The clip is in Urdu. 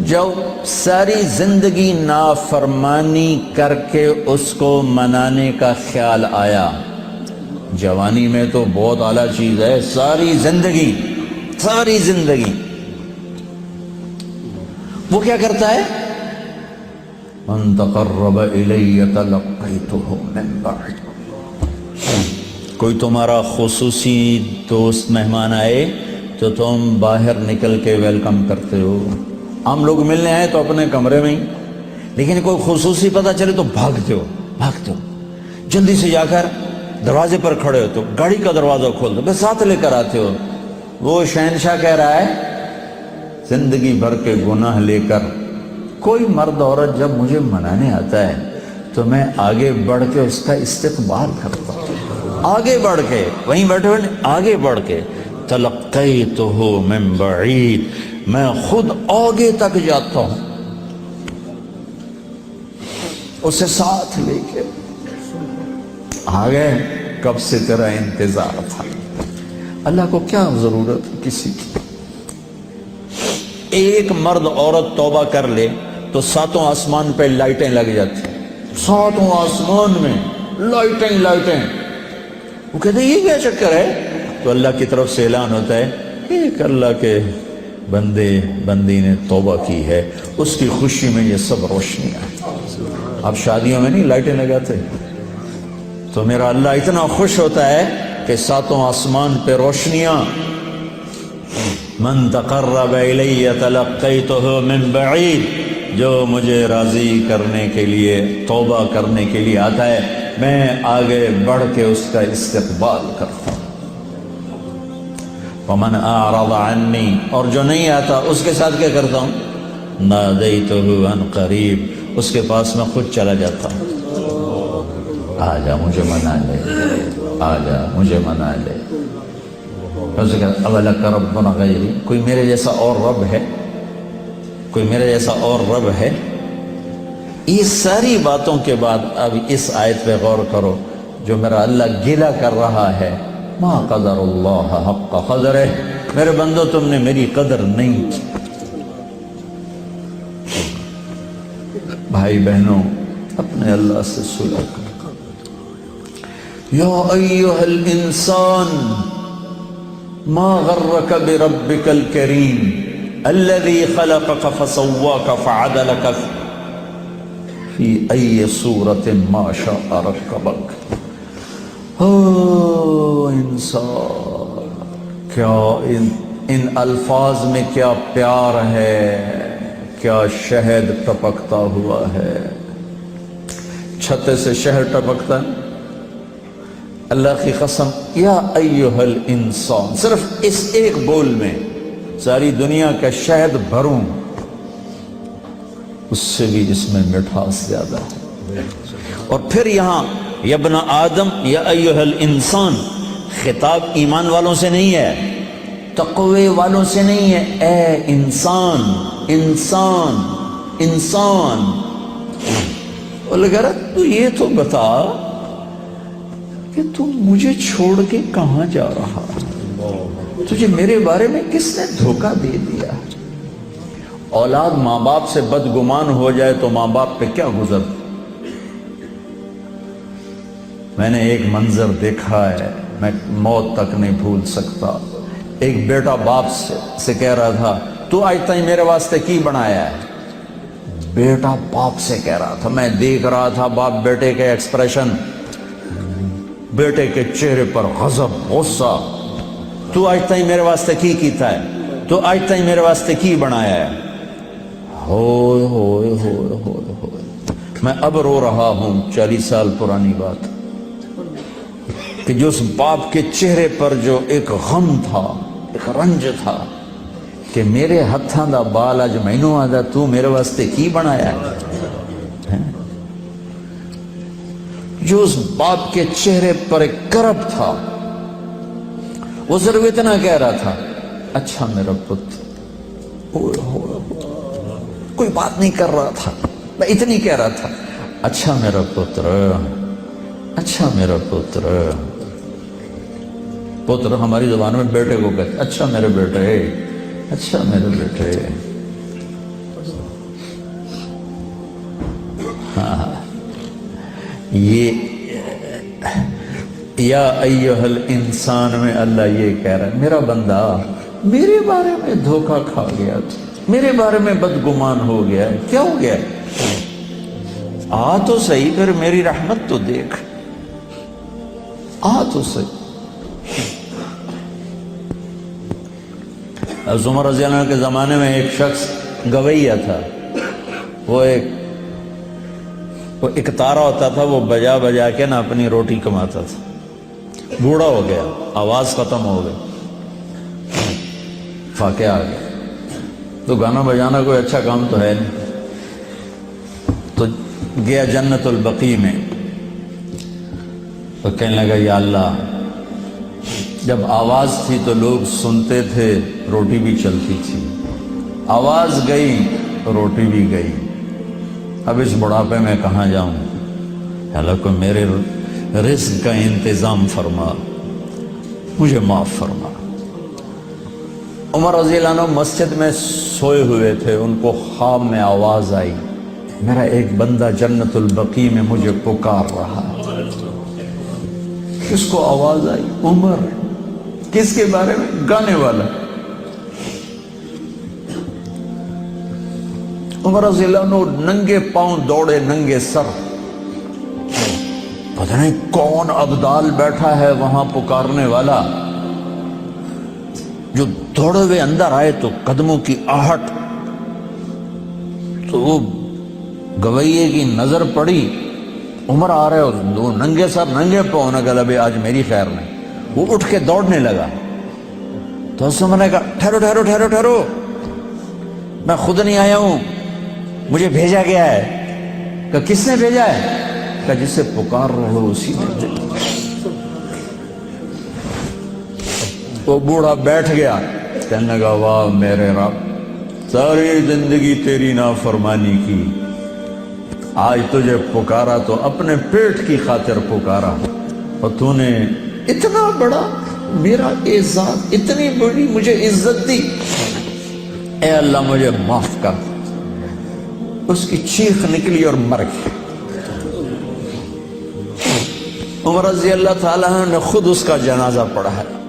جو ساری زندگی نافرمانی کر کے اس کو منانے کا خیال آیا، جوانی میں تو بہت اعلیٰ چیز ہے، ساری زندگی وہ کیا کرتا ہے؟ من تقرب الی تلقیتہ من بعد، کوئی تمہارا خصوصی دوست مہمان آئے تو تم باہر نکل کے ویلکم کرتے ہو. عام لوگ ملنے آئے تو اپنے کمرے میں ہی، لیکن کوئی خصوصی پتہ چلے تو بھاگتے ہو، جلدی سے جا کر دروازے پر کھڑے ہو تو گاڑی کا دروازہ کھول دو، بس ساتھ لے کر آتے ہو. وہ شہنشاہ کہہ رہا ہے زندگی بھر کے گناہ لے کر کوئی مرد عورت جب مجھے منانے آتا ہے تو میں آگے بڑھ کے اس کا استقبال کرتا ہوں، آگے بڑھ کے، وہیں بیٹھے ہوئے آگے بڑھ کے تلقیتہ من بعید، میں خود آگے تک جاتا ہوں اسے ساتھ لے کے. آگے کب سے تیرا انتظار تھا. اللہ کو کیا ضرورت ہے کسی کی؟ ایک مرد عورت توبہ کر لے تو ساتوں آسمان پہ لائٹیں لگ جاتی، ساتوں آسمان میں لائٹیں. وہ کہتے ہیں یہ کیا چکر ہے؟ تو اللہ کی طرف سے اعلان ہوتا ہے ایک اللہ کے بندی نے توبہ کی ہے، اس کی خوشی میں یہ سب روشنیاں ہیں. اب شادیوں میں نہیں لائٹیں لگاتے، تو میرا اللہ اتنا خوش ہوتا ہے کہ ساتوں آسمان پہ روشنیاں. من تقرب الی تلقیتہ من بعید، جو مجھے راضی کرنے کے لیے، توبہ کرنے کے لیے آتا ہے، میں آگے بڑھ کے اس کا استقبال کرتا ہوں. ومن اعرض عنی، اور جو نہیں آتا اس کے ساتھ کیا کرتا ہوں؟ نادیتہ عن قریب، اس کے پاس میں خود چلا جاتا ہوں. آجا مجھے منا لے، آجا مجھے منا لے. اسے کہتا اولک رب غیری، کوئی میرے جیسا اور رب ہے؟ کوئی میرے جیسا اور رب ہے؟ یہ ساری باتوں کے بعد اب اس آیت پہ غور کرو جو میرا اللہ گلہ کر رہا ہے. ما قدر اللہ حق قدرہ، میرے بندو تم نے میری قدر نہیں کی. بھائی بہنوں، اپنے اللہ سے صلح کرو. یا ایہا الانسان ما غرک بربک الکریم الذی خلقک فسواک فعدلک فی ای صورت ما شاء رکبک. انسان، کیا ان الفاظ میں کیا پیار ہے، کیا شہد ٹپکتا ہوا ہے. چھتے سے شہد ٹپکتا ہے. اللہ کی قسم، یا ایہا الانسان، صرف اس ایک بول میں ساری دنیا کا شہد بھروں، اس سے بھی اس میں مٹھاس زیادہ ہے. اور پھر یہاں یا ابن آدم یا ایہا الانسان، خطاب ایمان والوں سے نہیں ہے، تقوی والوں سے نہیں ہے. اے انسان، انسان، انسان. اور لگا رہا تو یہ تو بتا کہ تم مجھے چھوڑ کے کہاں جا رہا، تجھے میرے بارے میں کس نے دھوکہ دے دیا. اولاد ماں باپ سے بدگمان ہو جائے تو ماں باپ پہ کیا گزر. میں نے ایک منظر دیکھا ہے میں موت تک نہیں بھول سکتا. ایک بیٹا باپ سے کہہ رہا تھا تو آج تک میرے واسطے کی بنایا ہے. بیٹا باپ سے کہہ رہا تھا، میں دیکھ رہا تھا باپ بیٹے کے ایکسپریشن، بیٹے کے چہرے پر غضب، غصہ. تو آج تک میرے واسطے کی کیتا ہے، تو آج تک میرے واسطے کی بنایا ہے. ہوئے ہوئے ہوئے ہوئے ہوئے. میں اب رو رہا ہوں 40 سال پرانی بات کہ جو اس باپ کے چہرے پر جو ایک غم تھا، ایک رنج تھا کہ میرے ہتھاں دا بال اج مینوں آدا تو میرے واسطے کی بنایا ہے. جو اس باپ کے چہرے پر ایک کرب تھا، وہ صرف اتنا کہہ رہا تھا اچھا میرا پتر. کوئی بات نہیں کر رہا تھا، میں اتنی کہہ رہا تھا اچھا میرا پتر، اچھا میرا پتر. پتر ہماری زبان میں بیٹے کو کہتے اچھا میرے بیٹے، اچھا میرے بیٹے. یہ یا ایھا الانسان میں اللہ یہ کہہ رہا ہے میرا بندہ میرے بارے میں دھوکہ کھا گیا، میرے بارے میں بدگمان ہو گیا ہے، کیا ہو گیا ہے؟ آ تو صحیح، پھر میری رحمت تو دیکھ، آ تو صحیح۔ حضرت عمر رضی اللہ عنہ کے زمانے میں ایک شخص گویہ تھا، وہ ایک تارا ہوتا تھا، وہ بجا بجا کے نا اپنی روٹی کماتا تھا، بوڑھا ہو گیا، آواز ختم ہو گئی، فاقے آ گیا، تو گانا بجانا کوئی اچھا کام تو ہے نہیں، تو گیا جنت البقیع میں، تو کہنے لگا یا اللہ، جب آواز تھی تو لوگ سنتے تھے، روٹی بھی چلتی تھی، آواز گئی روٹی بھی گئی، اب اس بڑھاپے میں کہاں جاؤں؟ حالانکہ میرے رزق کا انتظام فرما، مجھے معاف فرما۔ عمر رضی اللہ عنہ مسجد میں سوئے ہوئے تھے، ان کو خواب میں آواز آئی، میرا ایک بندہ جنت البقیع میں مجھے پکار رہا ہے۔ کس کو آواز آئی؟ عمر۔ کس کے بارے میں؟ گانے والا۔ عمر رضی اللہ عنہ ننگے پاؤں دوڑے، ننگے سر، پتہ نہیں کون ابدال بیٹھا ہے وہاں پکارنے والا، جو دوڑے ہوئے اندر آئے تو قدموں کی آہٹ، تو وہ گویے کی نظر پڑی، عمر آ رہے اور دو ننگے سر ننگے پاؤں، نے کہا بھئی آج میری خیر نہیں۔ وہ اٹھ کے دوڑنے لگا، تو اس نے کہا ٹھہرو ٹھہرو ٹھہرو ٹھہرو، میں خود نہیں آیا ہوں، مجھے بھیجا گیا ہے۔ کہ کس نے بھیجا ہے؟ کہ جس سے پکار رہے ہو اسی نے بھیجا۔ وہ بوڑھا بیٹھ گیا، کہنے لگا واہ میرے رب، ساری زندگی تیری نافرمانی کی، آج تجھے پکارا تو اپنے پیٹ کی خاطر پکارا، اور تو نے اتنا بڑا میرا اعزاز، اتنی بڑی مجھے عزت دی، اے اللہ مجھے معاف کر۔ اس کی چیخ نکلی اور مر گئی۔ عمر رضی اللہ تعالیٰ نے خود اس کا جنازہ پڑھا ہے۔